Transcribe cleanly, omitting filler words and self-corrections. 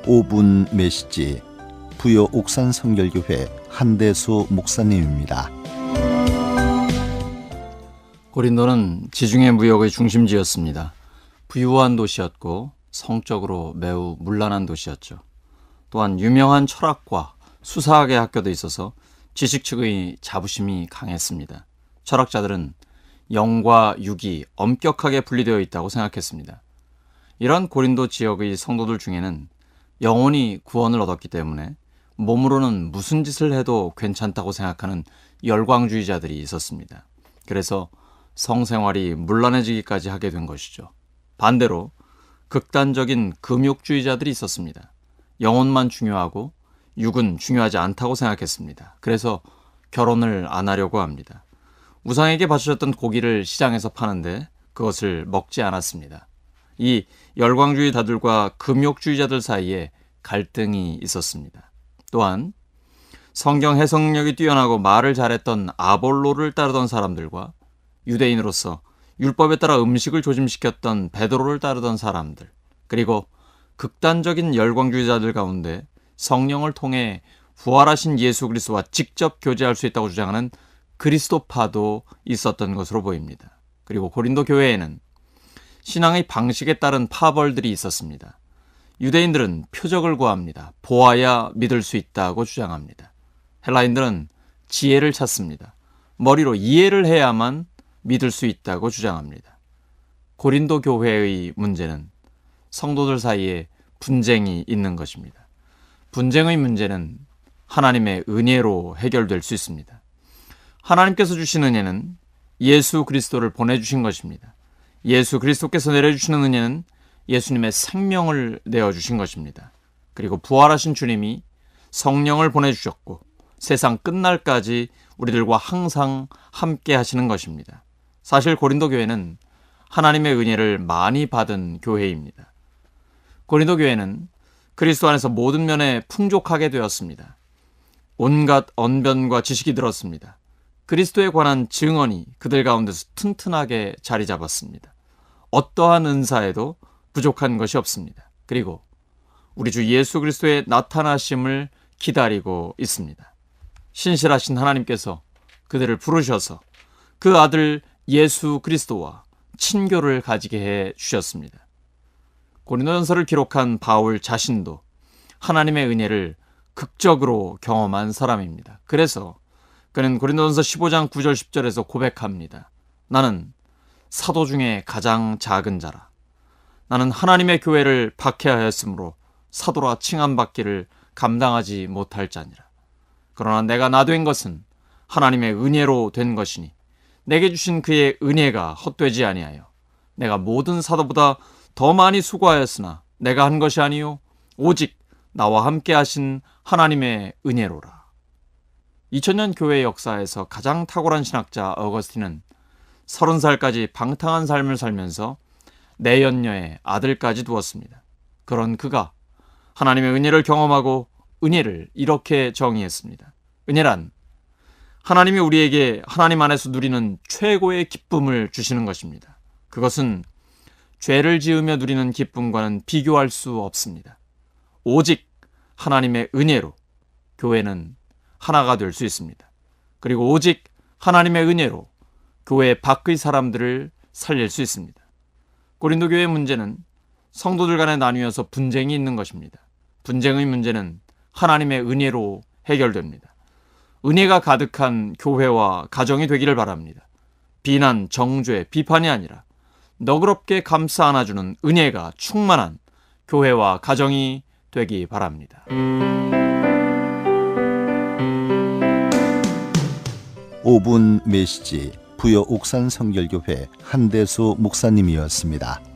5분 메시지 부여 옥산 성결교회 한대수 목사님입니다. 고린도는 지중해 무역의 중심지였습니다. 부유한 도시였고 성적으로 매우 문란한 도시였죠. 또한 유명한 철학과 수사학의 학교도 있어서 지식 측의 자부심이 강했습니다. 철학자들은 영과 육이 엄격하게 분리되어 있다고 생각했습니다. 이런 고린도 지역의 성도들 중에는 영혼이 구원을 얻었기 때문에 몸으로는 무슨 짓을 해도 괜찮다고 생각하는 열광주의자들이 있었습니다. 그래서 성생활이 문란해지기까지 하게 된 것이죠. 반대로 극단적인 금욕주의자들이 있었습니다. 영혼만 중요하고 육은 중요하지 않다고 생각했습니다. 그래서 결혼을 안 하려고 합니다. 우상에게 바쳐졌던 고기를 시장에서 파는데 그것을 먹지 않았습니다. 이 열광주의자들과 금욕주의자들 사이에 갈등이 있었습니다. 또한 성경 해석력이 뛰어나고 말을 잘했던 아볼로를 따르던 사람들과 유대인으로서 율법에 따라 음식을 조심시켰던 베드로를 따르던 사람들, 그리고 극단적인 열광주의자들 가운데 성령을 통해 부활하신 예수 그리스도와 직접 교제할 수 있다고 주장하는 그리스도파도 있었던 것으로 보입니다. 그리고 고린도 교회에는 신앙의 방식에 따른 파벌들이 있었습니다. 유대인들은 표적을 구합니다. 보아야 믿을 수 있다고 주장합니다. 헬라인들은 지혜를 찾습니다. 머리로 이해를 해야만 믿을 수 있다고 주장합니다. 고린도 교회의 문제는 성도들 사이에 분쟁이 있는 것입니다. 분쟁의 문제는 하나님의 은혜로 해결될 수 있습니다. 하나님께서 주신 은혜는 예수 그리스도를 보내주신 것입니다. 예수 그리스도께서 내려주시는 은혜는 예수님의 생명을 내어주신 것입니다. 그리고 부활하신 주님이 성령을 보내주셨고 세상 끝날까지 우리들과 항상 함께 하시는 것입니다. 사실 고린도 교회는 하나님의 은혜를 많이 받은 교회입니다. 고린도 교회는 그리스도 안에서 모든 면에 풍족하게 되었습니다. 온갖 언변과 지식이 들었습니다. 그리스도에 관한 증언이 그들 가운데서 튼튼하게 자리 잡았습니다. 어떠한 은사에도 부족한 것이 없습니다. 그리고 우리 주 예수 그리스도의 나타나심을 기다리고 있습니다. 신실하신 하나님께서 그들을 부르셔서 그 아들 예수 그리스도와 친교를 가지게 해 주셨습니다. 고린도전서를 기록한 바울 자신도 하나님의 은혜를 극적으로 경험한 사람입니다. 그래서 그는 고린도전서 15장 9절 10절에서 고백합니다. 나는 사도 중에 가장 작은 자라. 나는 하나님의 교회를 박해하였으므로 사도라 칭함받기를 감당하지 못할 자니라. 그러나 내가 나 된 것은 하나님의 은혜로 된 것이니 내게 주신 그의 은혜가 헛되지 아니하여 내가 모든 사도보다 더 많이 수고하였으나 내가 한 것이 아니요 오직 나와 함께 하신 하나님의 은혜로라. 2000년 교회 역사에서 가장 탁월한 신학자 어거스틴은 30살까지 방탕한 삶을 살면서 내연녀의 아들까지 두었습니다. 그런 그가 하나님의 은혜를 경험하고 은혜를 이렇게 정의했습니다. 은혜란 하나님이 우리에게 하나님 안에서 누리는 최고의 기쁨을 주시는 것입니다. 그것은 죄를 지으며 누리는 기쁨과는 비교할 수 없습니다. 오직 하나님의 은혜로 교회는 하나가 될 수 있습니다. 그리고 오직 하나님의 은혜로 교회 밖의 사람들을 살릴 수 있습니다. 고린도 교회의 문제는 성도들 간에 나뉘어서 분쟁이 있는 것입니다. 분쟁의 문제는 하나님의 은혜로 해결됩니다. 은혜가 가득한 교회와 가정이 되기를 바랍니다. 비난, 정죄, 비판이 아니라 너그럽게 감싸 안아주는 은혜가 충만한 교회와 가정이 되기 바랍니다. 5분 메시지 부여 옥산 성결교회 한대수 목사님이었습니다.